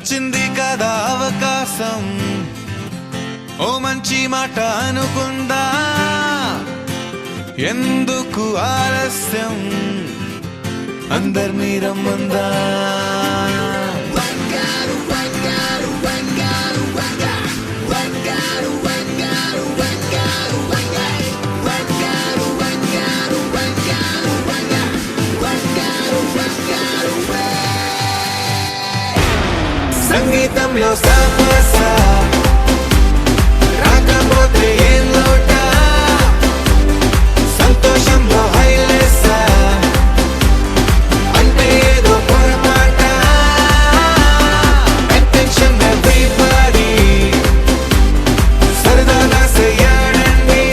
వచ్చింది కదా అవకాశం, ఓ మంచి మాట అనుకుందా, ఎందుకు ఆలస్యం, అందరినీ రమ్మందా. సంగీతంలో సమస్య రాకపోతే ఏం లోట, సంతోషంలో హైలెస్ అంటే ఏదో పొరపాట. అటెన్షన్ ఎవ్రీబడీ సరదాగా చెయ్యాడండి,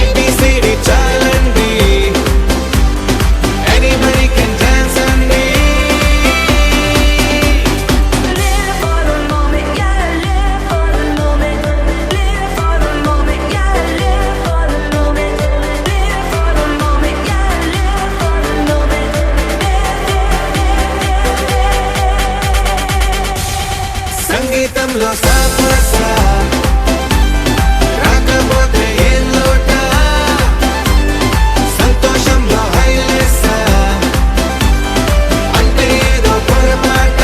ABCD చాలండి, ఎనీబడీ కెన్ డాన్స్ అండి. సంగీతంలో సమస్య రాకపోతే ఏం లోట, సంతోషంలో హైలెస్ అంటే ఏదో పొరపాట.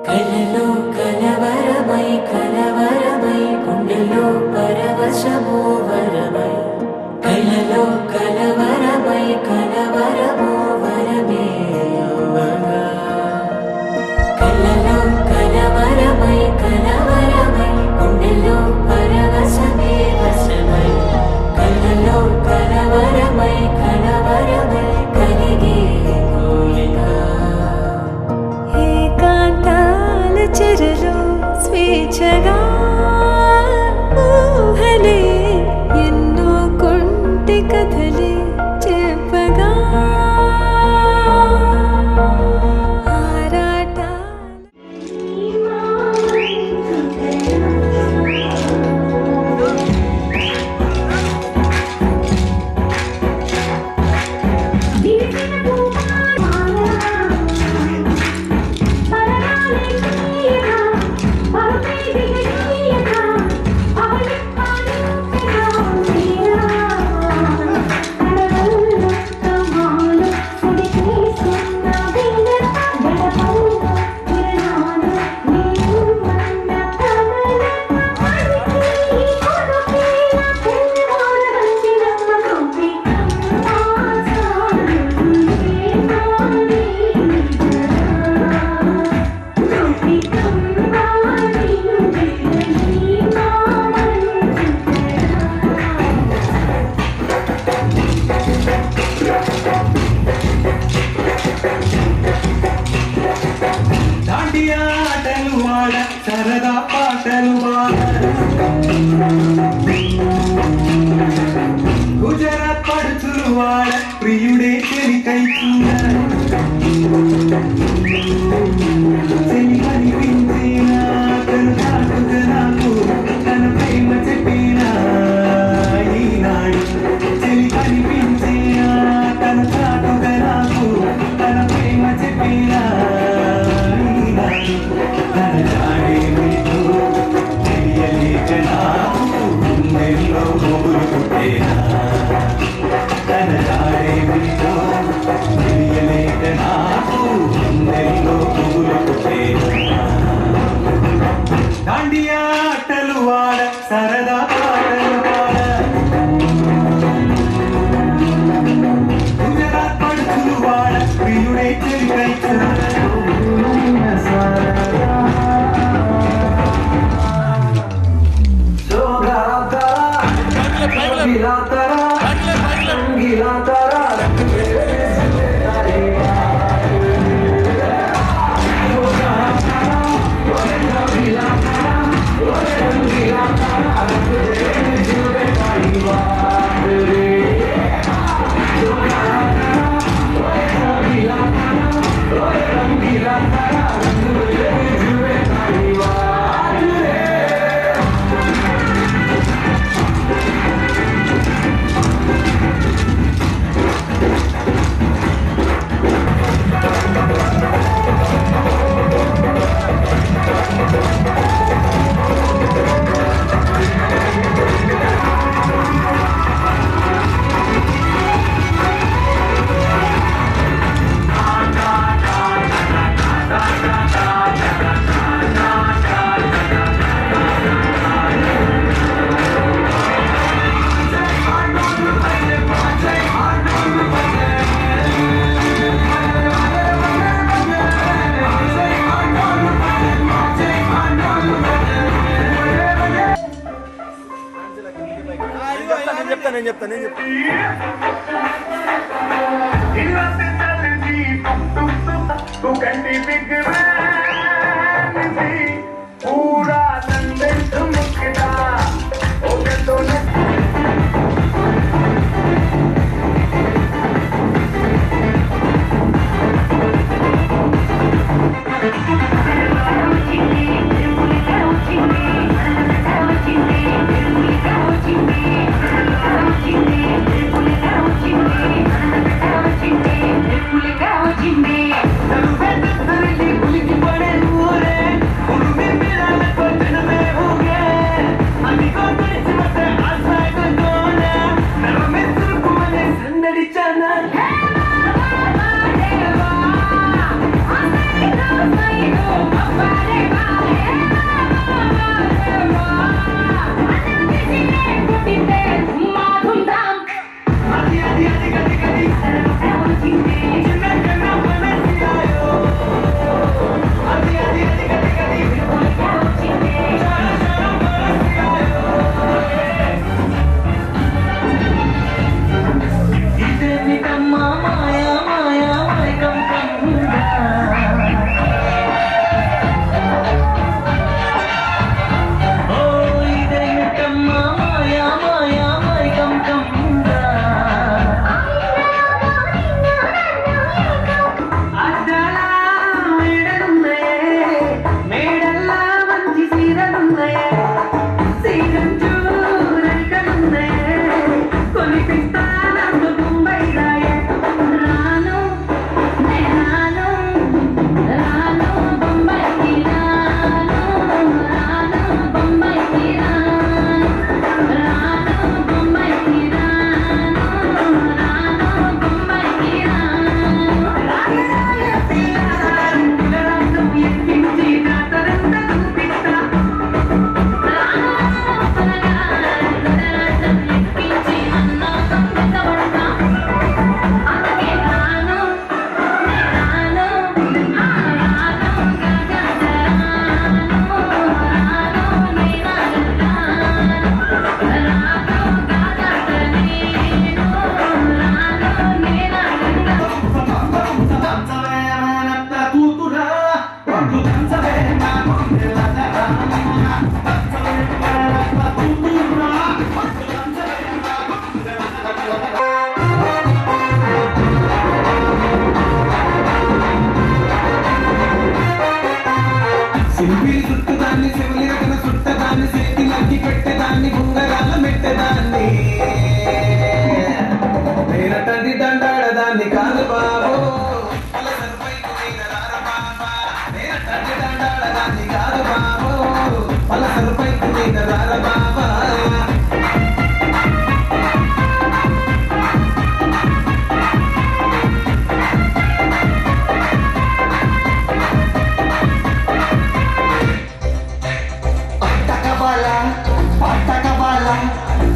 కలలో కలవరమై కలవరమై గుండెలో పరవశమో వరమై, కలలో కలవరమై కలవరమో వరమే అవ్వగా, కలలో కలవరమై కలవరమై గుండెలో పరవశమే వశమై, కలలో కలవరమై కలవరమై కలిగే కోరిక. చెరలో స్వేచ్ఛగా ఊహలే ఎన్నో కొంటి కథలే చెప్పగా, ఆటలు ఆడ సరదా పాటలు గుజరాత్ పడుచులు వాడ ప్రియుడే చెలికై చెలి కనిపించేనా తను కాటుగా నాకు తన ప్రేమ చెప్పినా ఈనాడు, చెలి కనిపించేనా తను కాటుగా నాకు తన ప్రేమ చెప్పినా ఈనాడు, తన జాడే మీకు తెలియలేక నాకు గుండెల్లో మొగులు పుట్టేనా, తన జాడే నేను చెప్తాను पूरा लंदन ठुमकदा ओके तो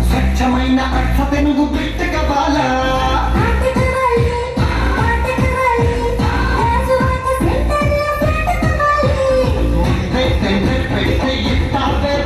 స్వచ్ఛమైన అర్థ తెలుగు బిడ్డ కబాలా పెడితే ఇట్టావే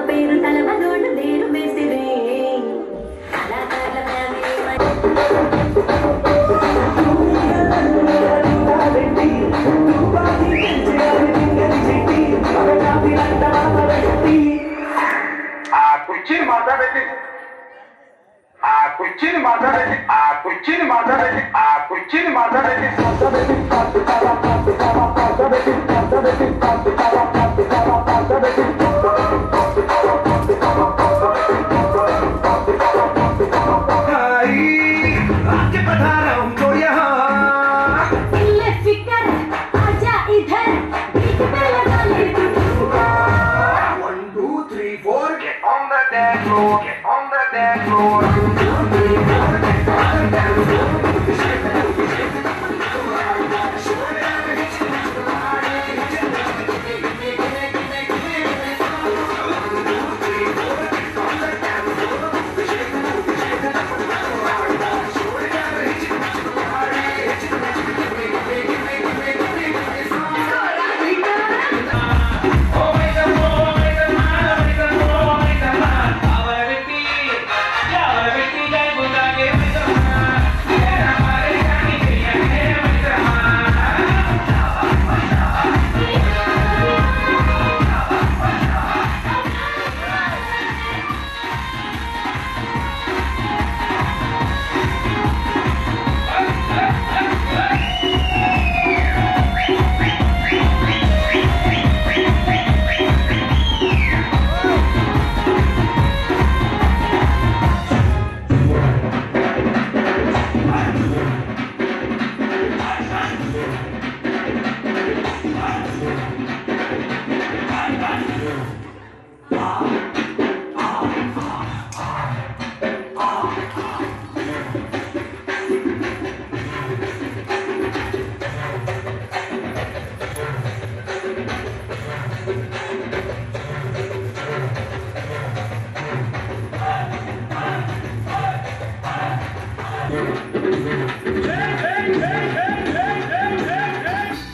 పేరు తలవనోడు లేరు వేసిరే కళాకారుల ఫ్యామిలీ ఆ కుర్చీని మాట్లాడేది ఆ కుర్చీని మాట్లాడేది ఆ కుర్చీని మాట్లాడేది ఆ కుర్చీని మాట్లాడేది आके पधारा हमको यहाँ दिल फिकर आजा इधर बीच में लगा ले तू 1 2 3 4 get on the dance floor get on the dance floor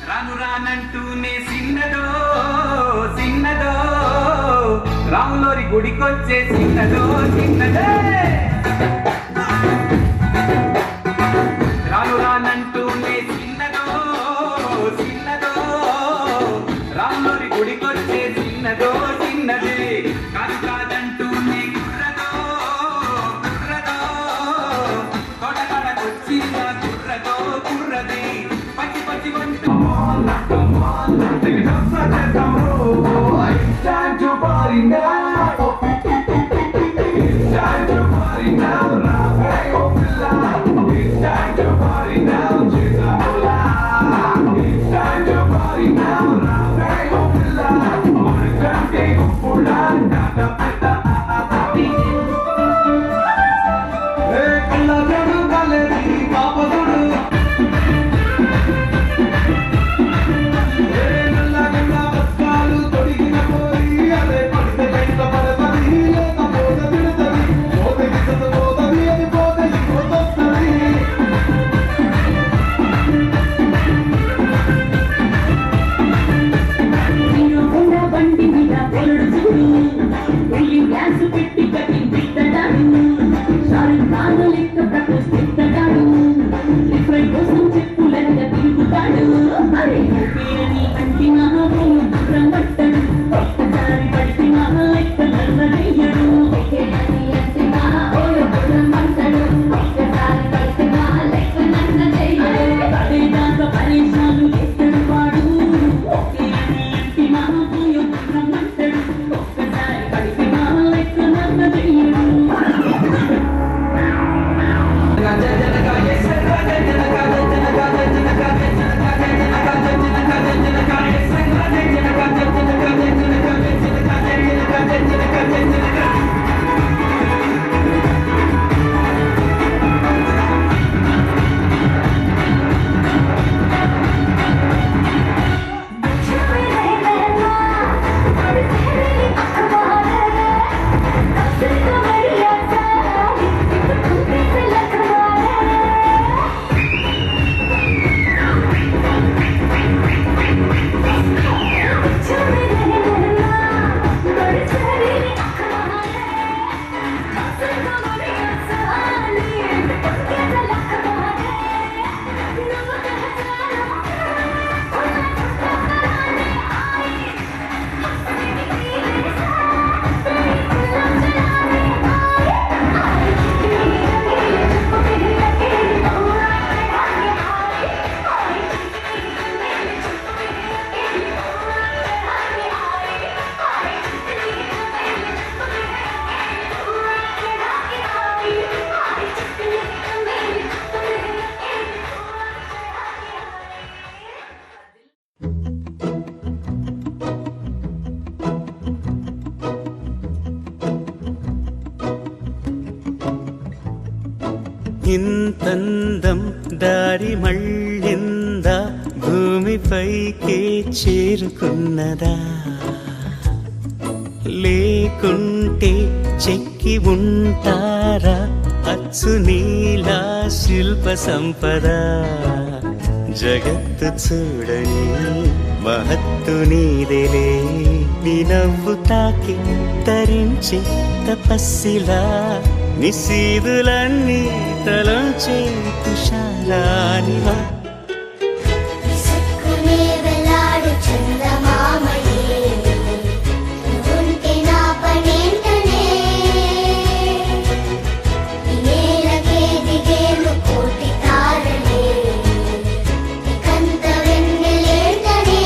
రాను రానంటూనే చిన్నదో చిన్నదో రాములోరి గుడికొచ్చే చిన్నదో చిన్నదే రాను రానంటూనే చిన్నదో చిన్నదో రాములోరి గుడికొచ్చే చిన్నదో చిన్నదే కాదు కాదంటూనే గుర్రదో గుర్రదో తొడగడకొచ్చిన గుర్రదో గుర్రది పచ్చి పచ్చి వంట It's time to party now. It's time to party now. Hey, oh, it's time to party now. Chizamula. It's time to party now. Hey, oh, it's time to pula. Nada peta. Hey, kalla jadu kalle di papa dudu. బండి మీద పొలడు చూడు dance పెట్టి cutting పెట్టడాడు Shahrukh Khan లెక్క propose పెట్టడాడు రిఫ్రెండ్ కోసం చెప్పులెక్క తిరుగుతాడు అరే పేరని అంటి మహాభయం గుర్రం పట్టడు ఒక్కసారి పడితే మహా లెక్క నల్లయ్యడు అదే దాకా పరేషాలు చేస్తాడు వాడు ఒకే అని అంటి మహాభయం గుర్రం పట్టడు ఒక్కసారి పడితే మహా లెక్క నల్ల ఎంతందం దారి మళ్ళిందా భూమిపైకే చేరుకున్నదా లేకుంటే చెక్కి ఉంటారా అచ్చు నీలా శిల్ప సంపద జగత్తు చూడని మహత్తు నీదేలే నీ నవ్వు తాకి తరించే తపస్సిలా నిశీదులన్నీ తలంచే తుషారానివా విసుక్కునే వెలాడు చందమామయే నువ్వుంటే నా పనేంటనే ఈ నేలకే దిగేను కోటి తారలే ఇకంత వెన్నెలేంటనే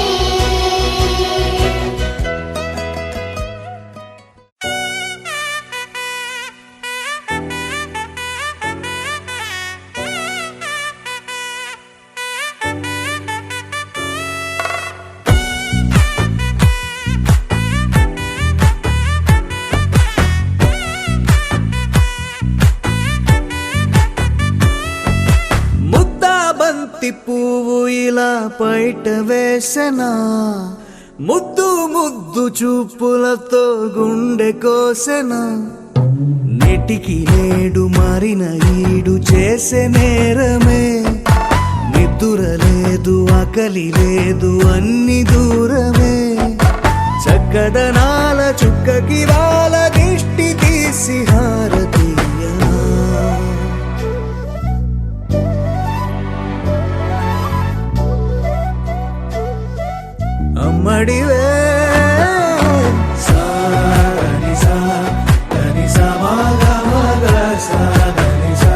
ముద్దాబంతి పువ్వు ఇలా బయట వేసెనా ముద్దు ముద్దు చూపులతో గుండె కోసెనా నెటికి నేడు మారిన ఈడు చేసే నేరమే నిద్ర లేదు ఆకలి లేదు అన్ని దూరమే చక్కదనాల చుక్కకి వాళ్ళ దిష్టి తీసి హారతీయ అమ్మడివే సాని సా దని సా మగ మగ సా దని సా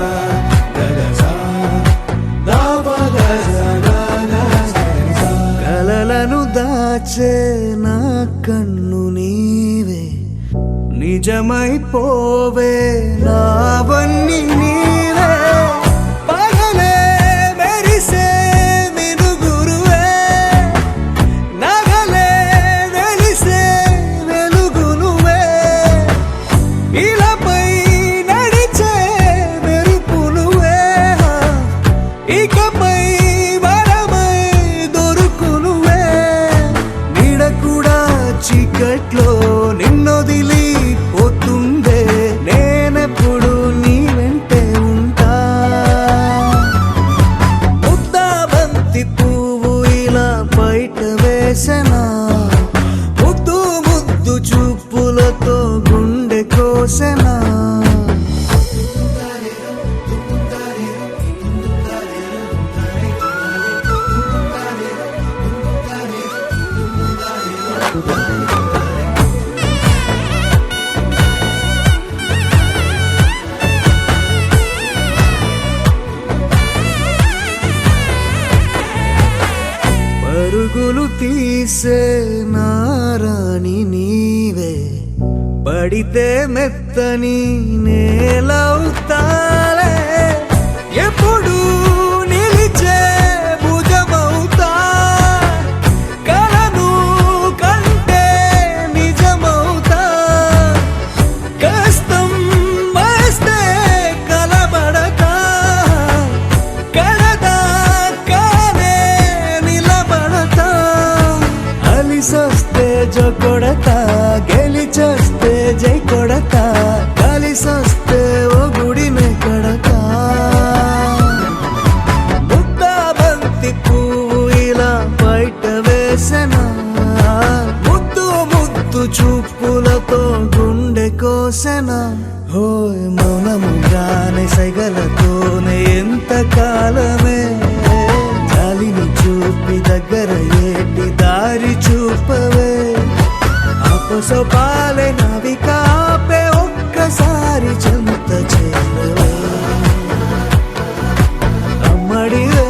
గగ సా దా మగ సా గగ సా కలలను దాచే నా కన్ను నీవే నిజమైపోవే నావన్నీ నీవే పగలే మెరిసే మినుగురువే నగలే వెలిసే వెలుగు నువ్వే ఇలాపై నడిచే మెరుపు నువ్వే ఇకపై వరమై దొరుకు నువ్వే నీడ కూడా చీకట్లో నిన్నొదిలి పోతుందే నేనెప్పుడు నీ వెంటే ఉంటా ముద్దాబంతి పువ్వు ఇలా బయట వేసెనా ముద్దు ముద్దు చూపులతో గుండె కోసెనా పరుగులు తీసే నారాణి నీవే పడితే మెత్తని నేలవుతాలే ఎప్పుడు నిలిచే భుజమవుతా కలను కంటే నిజమవుతా కష్టం వస్తే కలబడతా కడదాకానే నిలబడతా అలిసొస్తే జో కొడతా గెలిచొస్తే జై కొడతా కలిసొస్తే ఓ గుడినే కడతా ముద్దాబంతి పువ్వు ఇలా బయట వేసెనా ముద్దు ముద్దు చూపులతో గుండె కోసెనా హోయ్ మౌనముగానే సైగలతోనే ఎంత కాలమే జాలిని చూపి దగ్గర ఏటి దారి చూపవే అపసపాలే నవికాపే ఒక్కసారి చెంత చేరవే అమ్మడివే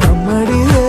అమ్మడివే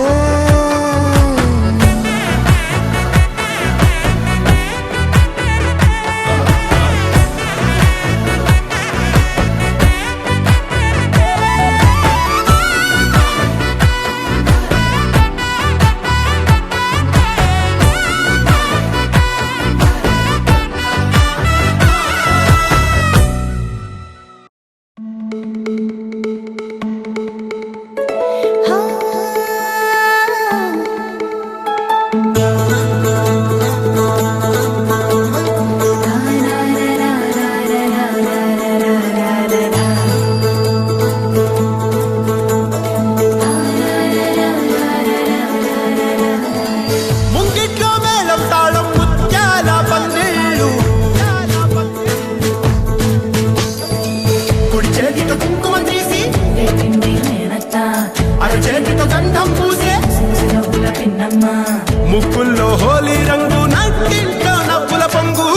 ముక్కుల్లో హోలీ రంగు నట్టింట్లో నవ్వుల పొంగు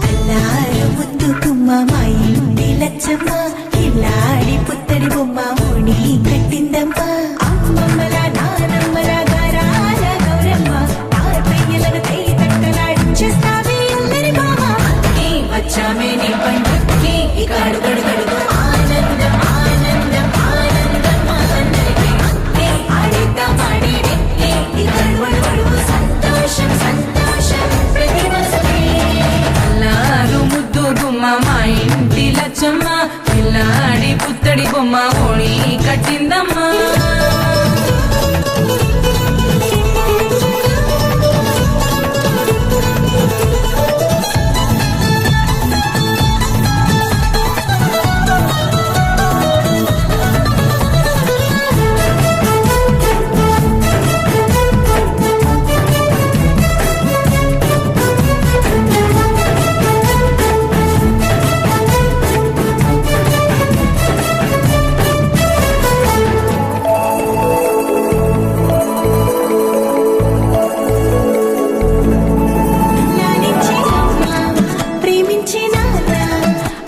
అల్లారు ముద్దు గుమ్మ మా ఇంటి లచ్చమ్మ ఇల్లాడి పుత్తడి బొమ్మ ఓణి కట్టిందమ్మా అమ్మమ్మల నానమ్మల గారాల గౌరమ్మ తాతయ్యలను తై తట్టలాడించేస్తావే అల్లరి బావ వచ్చామే నీ పండుగకి ఇక అడుగడుగడుగు ఆనందం ఆనందం ఆనందం అందరికీ ఆడిద్దాం ఆడేది ఇక అడుగడుగడుగు సంతోషం సంతోషం ప్రతి మనసుకి అల్లారు ముద్దు గుమ్మ మా ఇంటి లచ్చమ్మ పిల్లాడి పుత్తడి బొమ్మ ఓణి కట్టిందమ్మా లాలించే అమ్మ ప్రేమించే నాన్న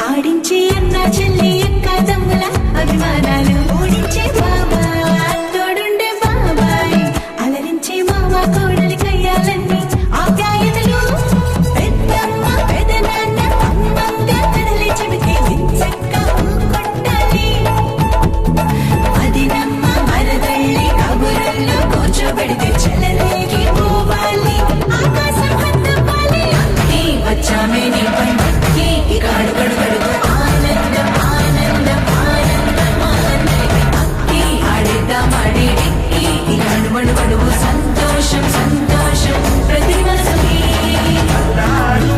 ఆడించే అన్న చెల్లి అక్క తమ్ముల అభిమానాలు ఓడించే బాబా తోడుండే బాబాయ్ అలరించే మామ కోడలి కయ్యాలన్నీ ఆప్యాయతలు పెద్దమ్మ పెదనాన్న అమ్మంగా కడలి చెబితే వించక్క కొట్టాలి అదినమ్మ మరదళ్ళి కబురల్లో కూర్చోబెడితే చెలరేగి పోవాలి ఆకాశం హద్దుపాలి వచ్చామే నీ పండుగకి ఇక అడుగడుగడుగు ఆనందం ఆనందం ఆనందం అందరికీ అక్కి ఆడిద్దాం ఆడేది ఇక అడుగడుగడుగు సంతోషం సంతోషం ప్రతి మనసుకి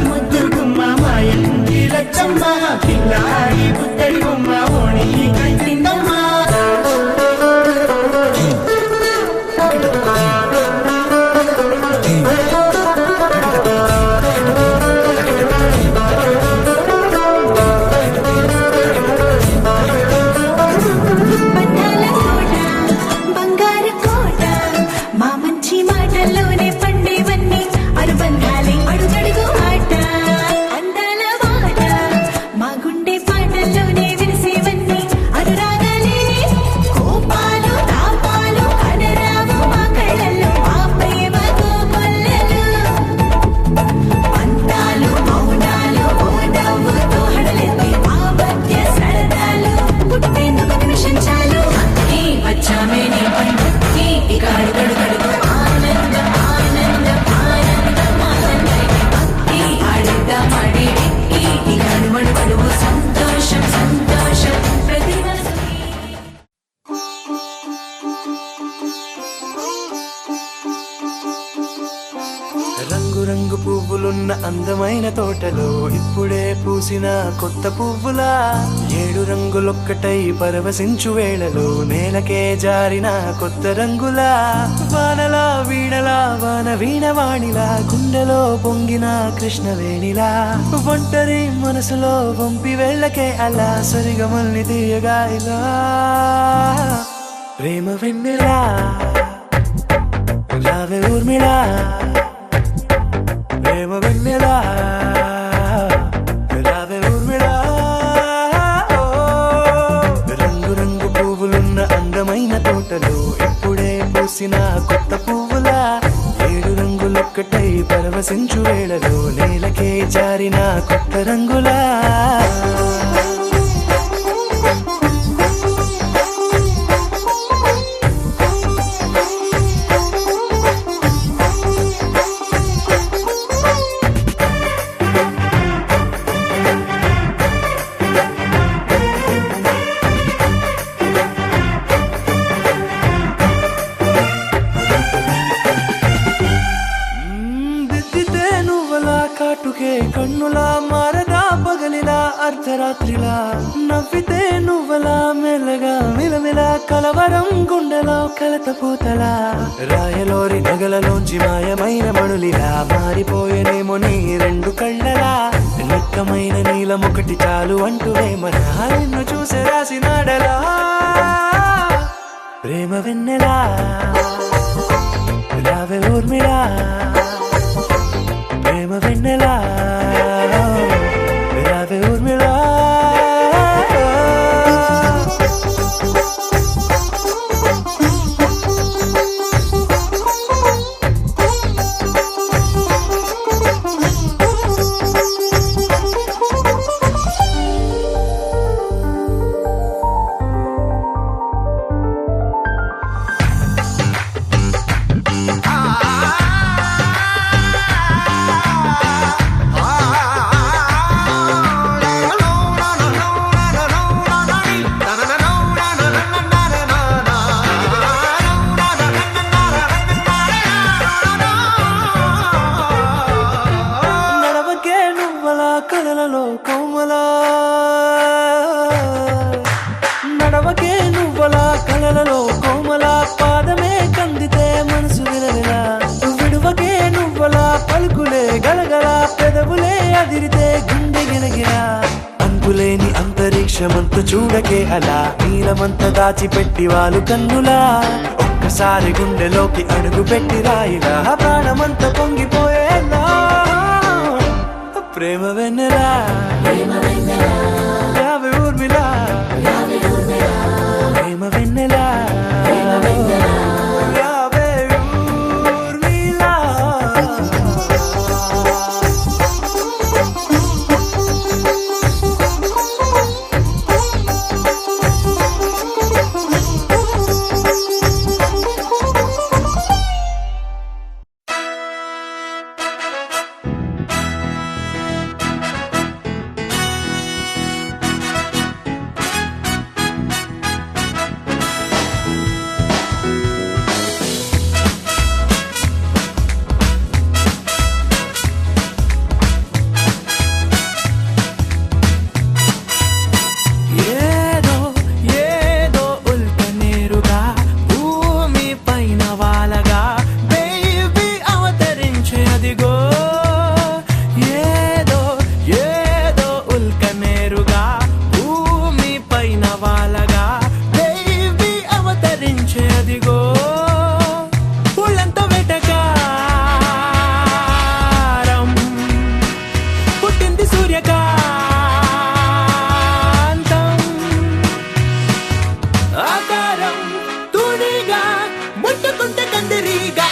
ముద్దు గుమ్మ మా ఇంటి లచ్చమ్మ పిల్లాడి పుత్తడి బొమ్మ ఓణి కట్టిందమ్మా బంధాల కోట బంగారు కోట మా మంచి మాటల్లోనే పండేవన్నీ అనుబంధాలే అడుగడుగు ఆట అందాల వాట మా గుండె పాటల్లోనే విరిసేవన్నీ అనురాగాలే కోపాలు తాపాలు కనరావు మా కళ్ళల్లో మా ప్రేమ కోకొల్లలు అంతాలు మౌనాలు ఓ నవ్వుతో హడలెత్తి మా మధ్య సరదాలు పుట్టేందుకు నిమిషం చాలు వచ్చామే నీ పండుగకి ఇక అడుగడుగడుగు ఆనందం ఆనందం ఆనందం అందరికీ అక్కి ఆడిద్దాం ఆడేది ఇక అడుగడుగడుగు సంతోషం సంతోషం ప్రతి మనసుకి రంగు రంగు పువ్వులున్న అందమైన తోటలో ఇప్పుడే పూసిన కొత్త పువ్వులా 7 రంగులొక్కటై పరవశించు వేళలో నేలకే జారిన కొత్త రంగులా వానలా వీణలా వాన వీణవాణిలా గుండెలో పొంగిన కృష్ణవేణిలా ఒంటరి మనసులో వంపి వెళ్ళకే అలా సరిగమల్ని తీయగా ఇలా ప్రేమ వెన్నెలా రావే ఊర్మిళా ప్రేమ వెన్నెలా రావే ఊర్మిళా రంగు రంగు పువ్వులున్న అందమైన తోటలో ఇప్పుడే పూసిన కొత్త పువ్వులా 7 రంగులొక్కటై పరవశించు వేళలో నేలకే జారిన కొత్త రంగులా దిద్దితే నువ్వలా కాటుకే కన్నులా మారదా పగలిలా అర్ధరాత్రిలా నవ్వితే నువ్వలా మెల్లగా మిలమిలా కలవరం గుండెలో కలత పూతలా రాయలోరి నగలలోంచి మాయమైన మణులిలా మారిపోయేనేమో నీ 2 కళ్ళలా నిక్కమైన నీలమొకటి చాలు అంటూ వేమన నిన్ను చూసే రాసినాడలా ప్రేమ వెన్నెలా రావే ఊర్మిళా ప్రేమ వెన్నెలా రావే ఊర్మిళా నడవకే నువ్వలా కలలలో కోమలా నడవకే నువ్వలా కలలలో కోమలా పాదమే కందితే మనసు విలవిలా విడువకే నువ్వలా పలుకులే గలగల పెదవులే అదిరితే గుండె గిలగిలా అంతులేని అంతరిక్షమంత చూడకే అలా నీలమంత దాచిపెట్టి వాళ్ళు కన్నులా ఒక్కసారి గుండెలోకి అడుగు పెట్టి రాయిలా ప్రాణమంత పొంగిపోయేలా ప్రేమ వెన్నెలా రావే ఊర్మిళా ప్రేమ వెన్నెలా రావే ఊర్మిళా ఏదో ఏదో ఉల్కనేరుగా భూమి పైన వాలగా బేబీ అవతరించే అదిగో ఏదో ఏదో ఉల్కనేరుగా భూమి పైన వాలగా బేబీ అవతరించే అదిగో ఉళ్ళంత వెటకారం పుట్టింది సూర్యకాంతం ఆకారం తూనిగా ముట్టుకుంటే కందిరీగా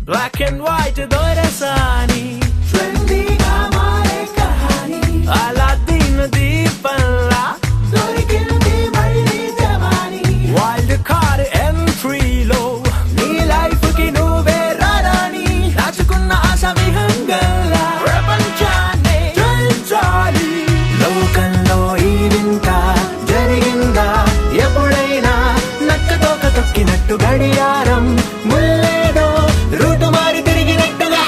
బ్లాక్ అండ్ వైట్ దొరసాని ట్రెండీగా మారే కహాని అలాద్దీన్ దీపంలా దొరికింది మళ్ళీ జవాని వైల్డ్ కార్డ్ ఎంట్రీలో నీ లైఫ్ కి నువ్వే రారాని దాచుకున్న ఆశ విహంగంలా ప్రపంచాన్ని జయించాలి లోకంలో ఈ వింత జరిగిందా ఎప్పుడైనా నక్కతోక తొక్కినట్టు గడియారం ముల్లేదో రూటు మారి తిరిగినట్టుగా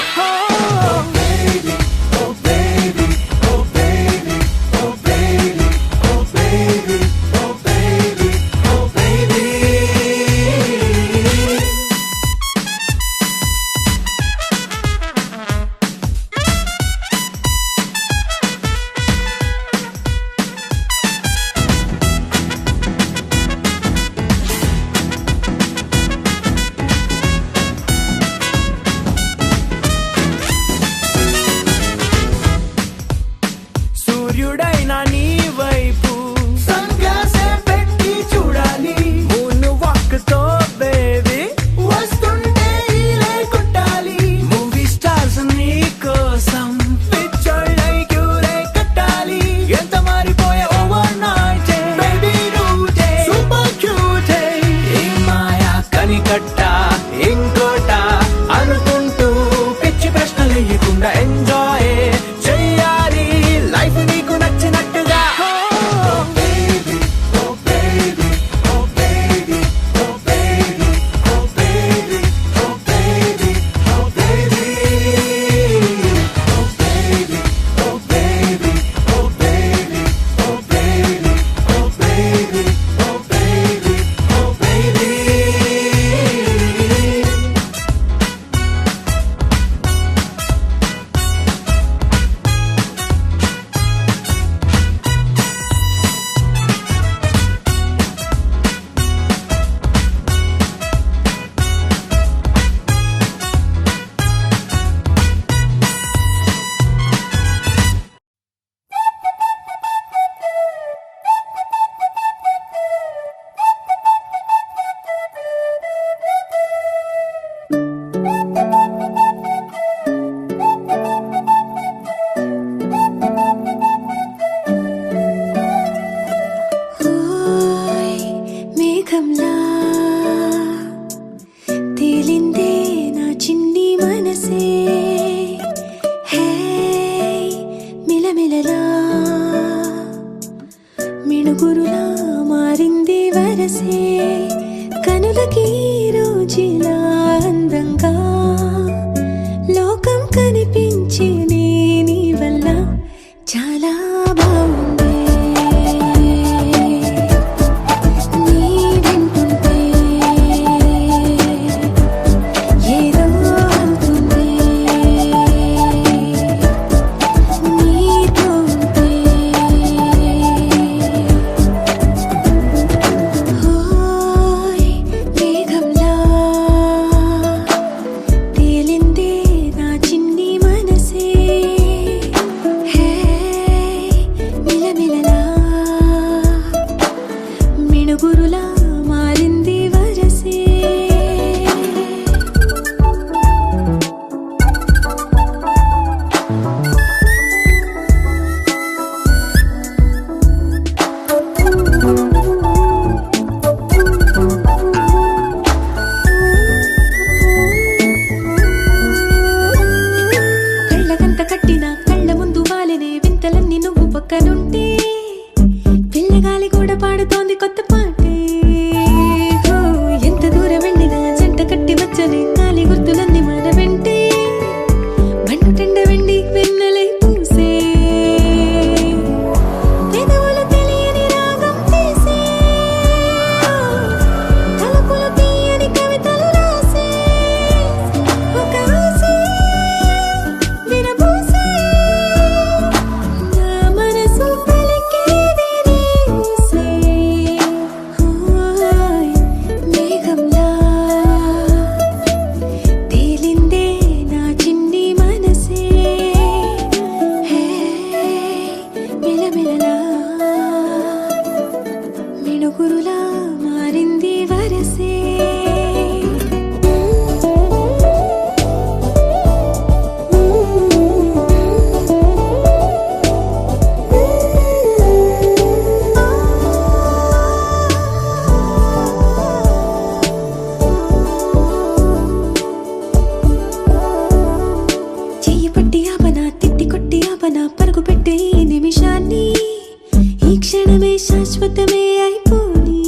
క్షణమే శాశ్వతమే అయిపోని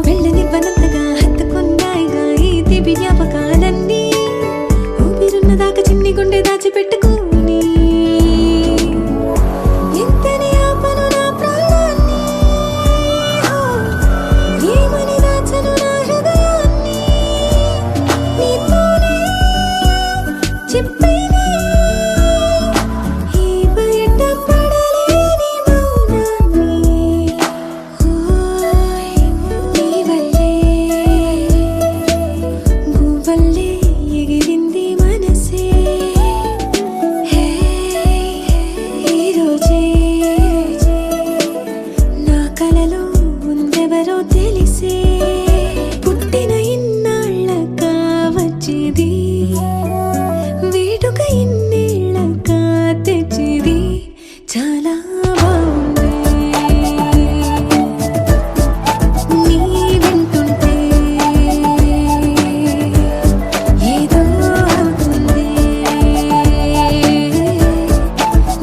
వెళ్ళనివ్వనంతగా హత్తుకున్నాయిగా ఈ దివ్య జ్ఞాపకాలన్నీ ఊపిరున్నదాకా చిన్ని గుండె దాచిపెట్టుకోని ఎంతని ఆపను నా ప్రాణాన్ని ఏమని దాచను నా హృదయాన్ని నీతోనే చెప్పేనే ఈ బయట పడలేని మౌనాన్ని నీ వల్లే గువ్వల్లే ఎగిరింది మనసే ఈ రోజే నా కలలో ఉందెవరో తెలిసే పుట్టిన ఇన్నాళ్ళకా వచ్చేది వేడుక ఇన్నేళ్ళకా తెచ్చేది చాలా బాగుంది నీ వింటుంటే ఏదో అవుతుంది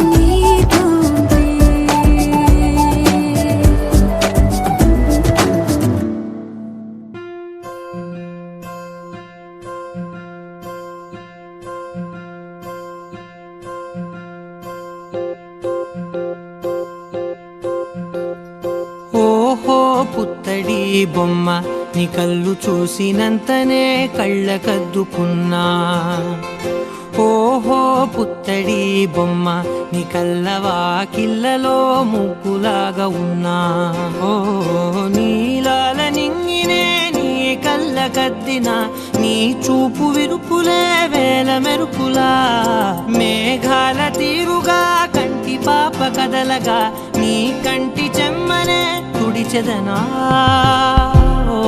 నీతో ఉంటే ఓహో పుత్తడి బొమ్మ నీ కళ్ళు చూసినంతనే కళ్ళకద్దుకున్నా ఓహో పుత్తడి బొమ్మ నీ కళ్ళవాకిళ్ళలో ముగ్గులాగా ఉన్నా ఓ నీలాల నింగినే నీ కళ్ళకద్దిన నీ చూపు విరుపులే వేల మెరుపులా మేఘాల తీరుగా కంటి పాప కదలగా నీ కంటి చెమ్మనే తుడిచెదనా ఓ,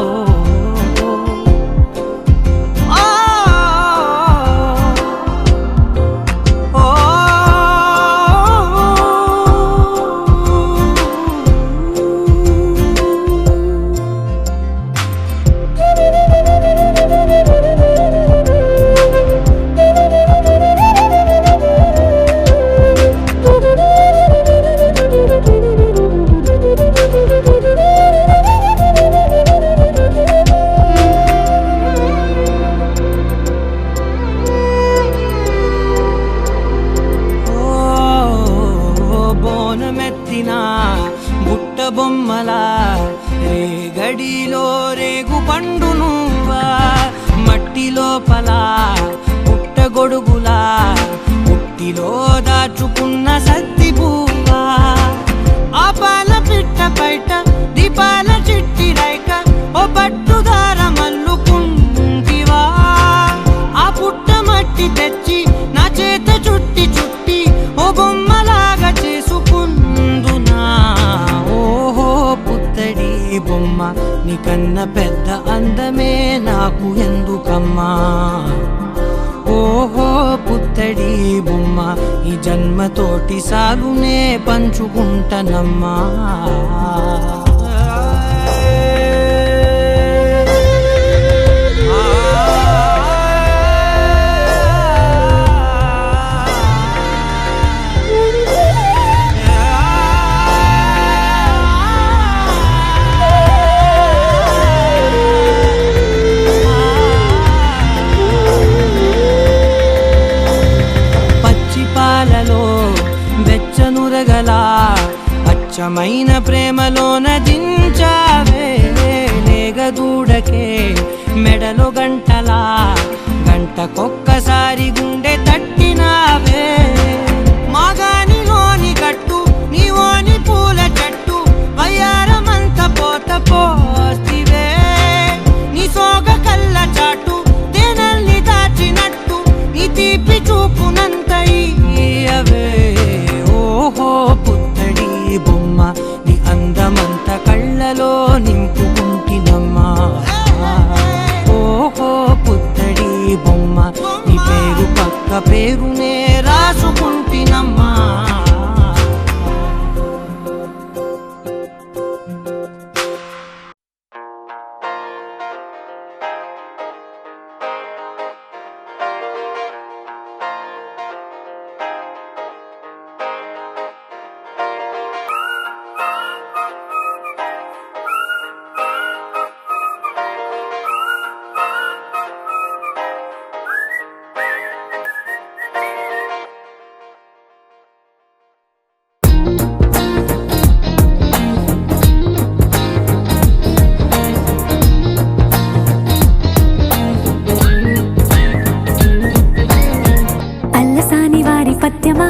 ఆ, ఓ, బోనమెత్తిన బుట్ట బొమ్మలా రేగడిలో రేగు పండు నువ్వా మట్టి లోపల పుట్ట గొడుగులా పుట్టిలో దాచుకున్న సత్తి పువ్వా ఆ పాల పిట్ట బయట దీపాల చిట్టి రైక ఓ పట్టుదార మల్లుకుంటివా ఆ పుట్ట మట్టి తెచ్చి నా చేత చుట్టి చుట్టి ఓ బొమ్మలాగా చేసుకుందునా ఓహో పుత్తడి బొమ్మ నీకన్న పెద్ద అందమే నాకు ఎందుకమ్మా ఓహో పుత్తడి బొమ్మ ఈ జన్మతోటి సాలునే పంచుకుంటనమ్మా పచ్చి పాలలో వెచ్చనురగలా అచ్చమైన ప్రేమలోన దించావే లేగదూడకే మెడలో గంటలా గంటకొక్కసారి గుండె తట్టినావే మాగానిలోని గట్టు నీవోని పూల చెట్టు వయ్యారమంత పోత పోస్తివే నీ సోగ కళ్ళ చాటు తేనల్ని దాచినట్టు నీ తీపి చూపునంత ఇయ్యవే ఓహో పుత్తడి బొమ్మ నీ అందమంత కళ్ళలో నింపుకుంటినమ్మా ఓహో పుత్తడి బొమ్మ నీ పేరు పక్క పేరునే రాసుకుంటినమ్మా పద్యమా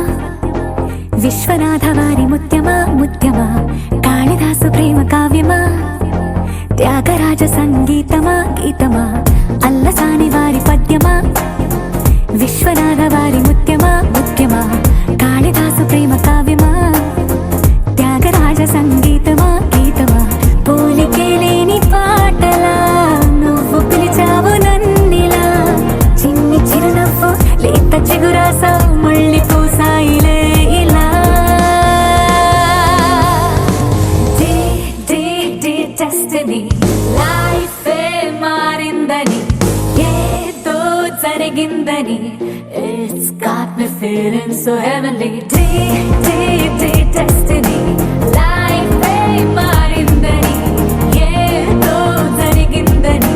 విశ్వనాథ వారి ముత్యమా ముత్యమా కాళిదాసు ప్రేమ కావ్యమా త్యాగరాజ సంగీతమా గీతమా అల్లసాని వారి పద్యమా విశ్వనాథ వారి ముత్యమా ముత్యమా కాళిదాసు ప్రేమ కావ్యమా త్యాగరాజ సంగీతమా గీతమా పోలికే లేని పాటలా నువ్వు పిలిచావు నన్నిలా చిన్ని చిరునవ్వు లేత చిగురాసావు మళ్ళీ పూసాయిలే ఇలా డే డే డే డెస్టినీ లైఫే మారిందని ఏదో జరిగిందని It's got me feeling so heavenly day day day destiny life మారిందని ఏదో జరిగిందని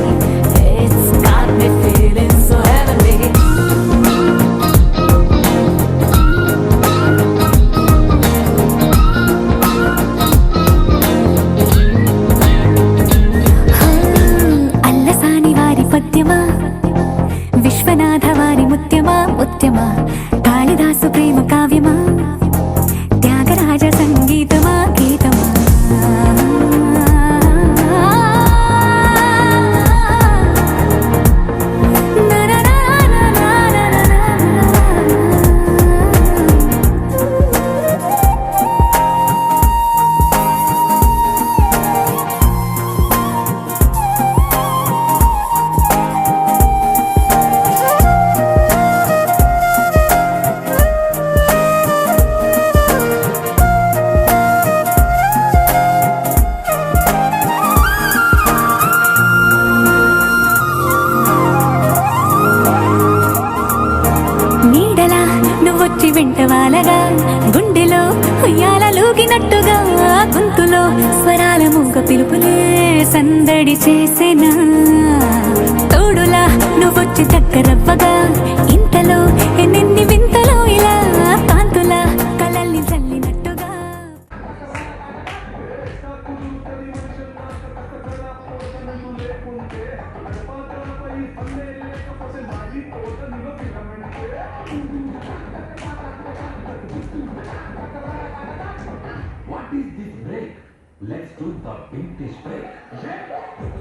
It's got me feeling so heavenly Allasani వారి పద్యమా విశ్వనాథ వారి ముత్యమా ముత్యమా కాళిదాసు ప్రేమ కావ్యమా త్యాగరాజ సంగీతమా గీతమా నీడలా నువ్వొచ్చి వెంట వాలగా గుండెలో ఉయ్యాలూగినట్టుగా గొంతులో స్వరాల మూగ పిలుపులే సందడి చేసేనా తోడులా నువ్వొచ్చి దగ్గరవ్వగా ఇంతలో ఎన్నెన్ని వింతలో ఇలా కాంతులా కలల్ని చల్లినట్టుగా What is this break? Let's do the vintage break.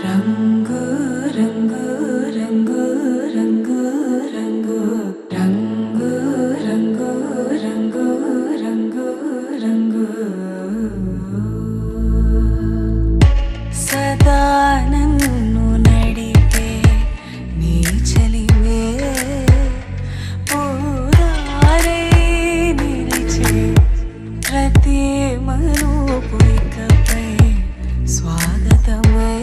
రంగు రంగు రంగు రంగు రంగు రంగు రంగు రంగు రంగు రంగు సదా నన్ను నడిపే నీ చలివే పూరారే నిలిచే ప్రతి మలుపు ఇకపై స్వాగతమై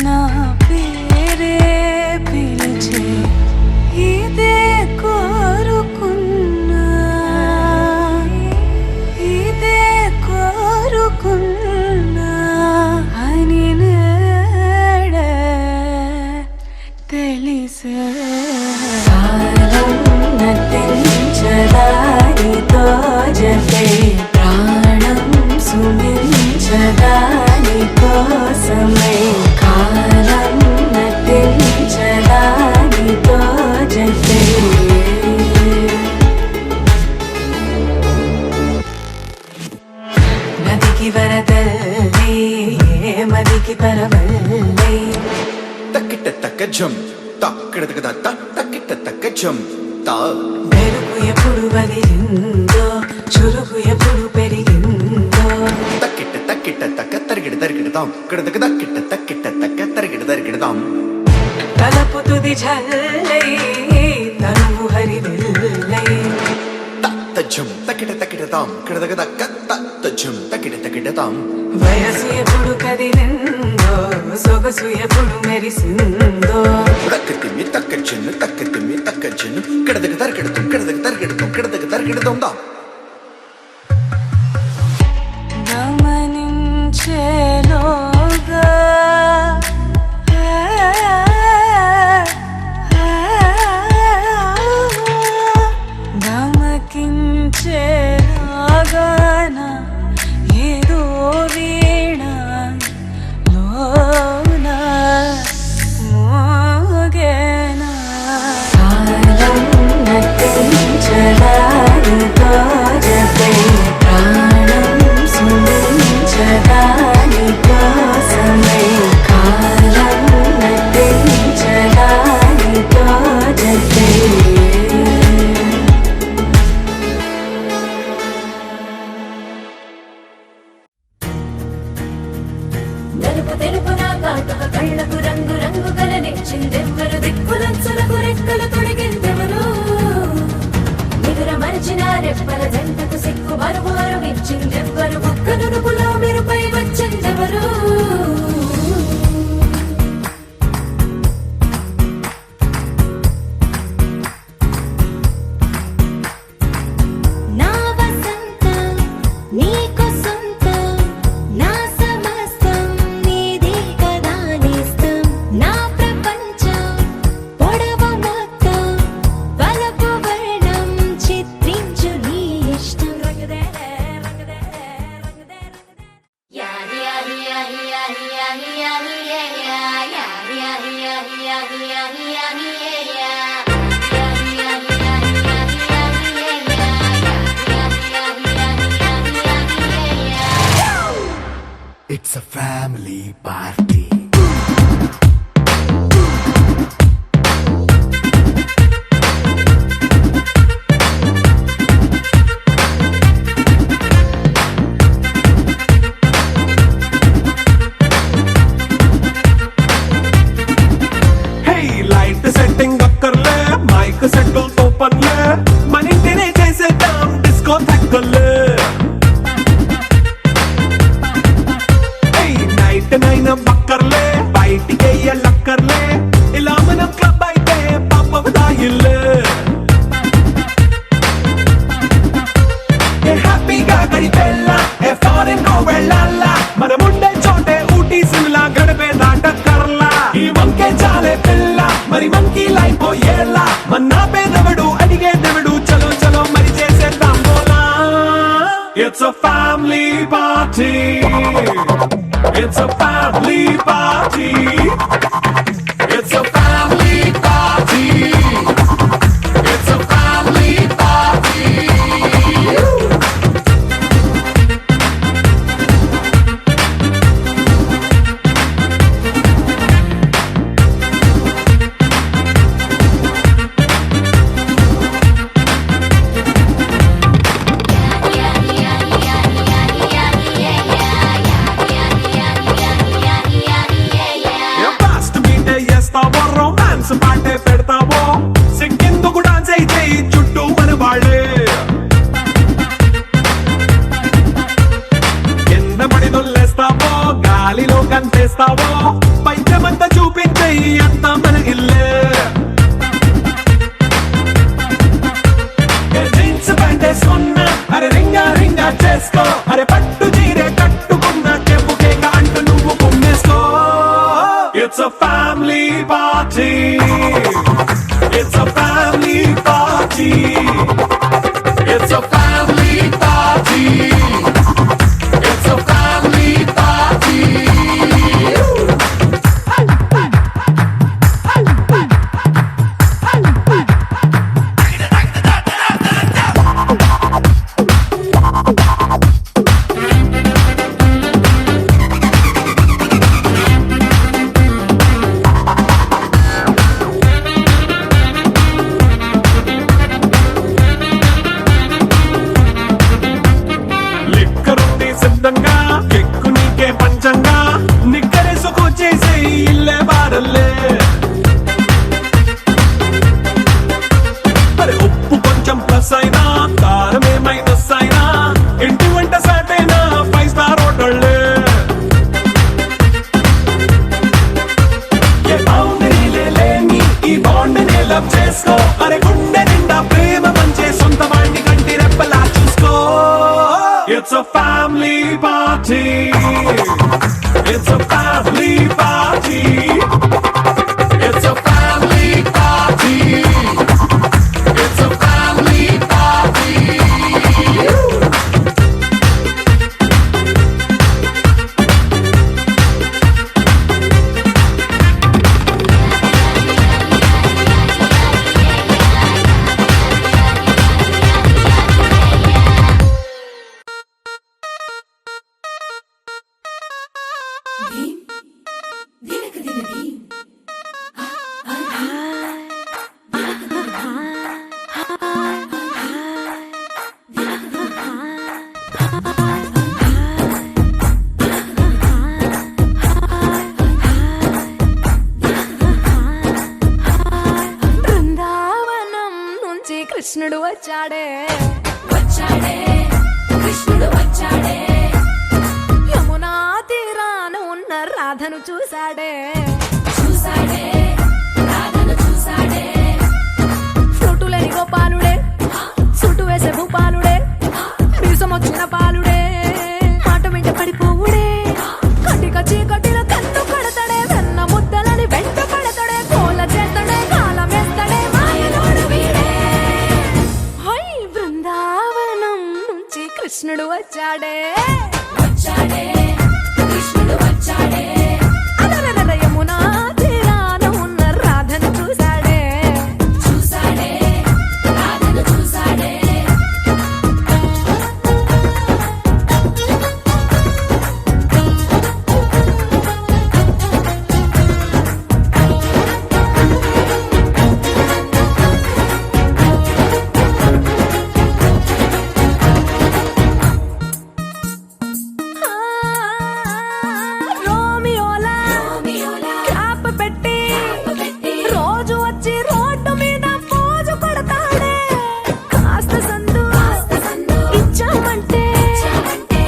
నా పేరే పిలిచే ఇదే కోరుకున్నా ఇదే కోరుకున్నా అని నేడే తెలిసే కాలం నటించదానితో జతే ప్రాణం సుమించదాని కోసమై కాలం నటించదానితో జతే నదికి వరదల్లి మదికి పరవల్లి తక్కిట తక్క జం తక్కడ తక్కిట తక్క జం తా మెరుపు ఎప్పుడు వదిలిందో చురుకు ఎప్పుడు పెరిగిందో తక్కిట తక్క తరిగిడదాం తక్కిట తక్క తరిగిడదాం తలపు తుది జల్లై తనువు హరివిల్లై తజ్జం తక్కిట తాం కిడదగ దక్క తచ్చం తకిట తాం వయసు ఎప్పుడు కదిలిందో సొగసు ఎప్పుడు మెరిసిందో తక్కతిమ్మి తక్కచ్చెన్ను కిడదగ తరకెడుతాం దా గమనించేలోగా గమకించేలాగాన ఏదో వీణ లోన మోగేనా కాలం నటించడానితో జతే ప్రాణం సుమించడాని కోసమే కాలం నటించడానితో జతే నలుపు తెలుపు నా కాటుక కళ్ళకు రంగు రంగు కలనిచ్చిందెవ్వరు దిక్కులంచులకు రెక్కలు తొడిగిందెవరు నిదుర మరిచిన రెప్పల జంటకు సిక్కు బరువు అరువిచ్చిందెవ్వరు ఒక్క నునుపులో మెరుపై వచ్చిందెవరు నా వసంతం నీకు సొంతం నా సమస్తం నీది కదా నేస్తం నా ప్రపంచం పొడవు మొత్తం వలపు వర్ణం చిత్రించు నీ ఇష్టం రంగుదే రంగుదే రంగుదే యారి యారి యారి యారి యారి యారి యారి యారి యారి యారి యారి యారి It's a family party. Hey, light setting అక్కర్లే మైక్ సెట్టిల్ తో పనిలే మన ఇంటినే చేసేద్దాం డిస్కో థక్కర్లే నైట్ నైన్ బక్కర్లే బయటికి లక్కర్లే ఇలా మనం క్లబ్ అయితే పాపదాయిల్లే హ్యాపీగా గడిపెళ్ళ ఏ ఫారెన్ కో వెళ్ళాల మనముండే చోటే ఊటీ సిమ్లా గడిపే దాటక్కర్లా ఈ వంకే చాలే పిల్ల మరి మంకీ లైఫ్ ఏళ్ళ మన్నా పేదవడు అడిగే దేవుడు చలో చలో మరి చేసేద్దాం బోలా it's a family party It's a family party. It's a family party. It's a family party. Romance పాటే పెడతావో సిగ్గెందుకు డాన్స్ అయితే చుట్టూ మన వాళ్ళే కింద పడి దొల్లేస్తావో గాలిలో కంటేస్తావో పైచమంతా చూపించే అంతా మన ఇల్లే జీన్స్ ప్యాంటేసుకున్నా అరే రింగా రింగా చేసుకో అరే పట్టు చీరే కట్టుకున్న చెప్పుకే అంటూ నువ్వు కుమ్మేసుకో It's a family party. It's a family party. It's a family party. It's a family party. Brindavanam నుంచి కృష్ణుడు వచ్చాడే వచ్చాడే కృష్ణుడు వచ్చాడే యమునా తీరాన ఉన్న రాధను చూశాడే చూశాడే రాధను చూశాడే ఫ్రూటులేని గోపాలుడే సుట్టు వేసే భూపాలుడే మీసమొచ్చిన పాలుడే మాట వెంట పడిపోవుడే కటిక చీకటిలో కన్ను కడతాడే వెన్న ముద్దలని వెంట పడతాడే కోల చేతడే కాలమేస్తాడే మాయలోడు వీడే హై బృందావనం నుంచి కృష్ణుడు వచ్చాడే వచ్చాడే కృష్ణుడు వచ్చాడే అలరల యమునా తీరాన ఉన్న రాధను చూశాడే చూశాడే రాధను చూశాడే రోమియోలా క్యాప్ పెట్టి రోజు వచ్చి రోడ్డు మీద పోజు కొడతాడే కాస్త సందు ఇచ్చామంటే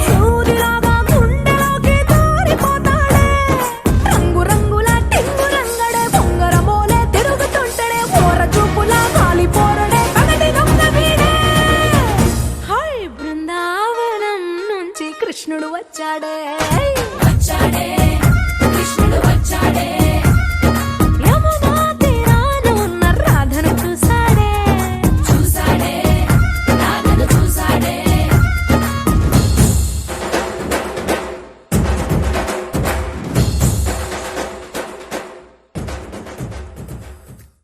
సూదిలాగా గుండెలోకి దూరిపోతాడే రంగు రంగుల టింగు రంగడే బొంగరమోలే తిరుగుతుంటాడే ఓర చూపులా కాలిపోరడే పగటి దొంగ వీడే హై బృందావనం నుంచి కృష్ణుడు వచ్చాడే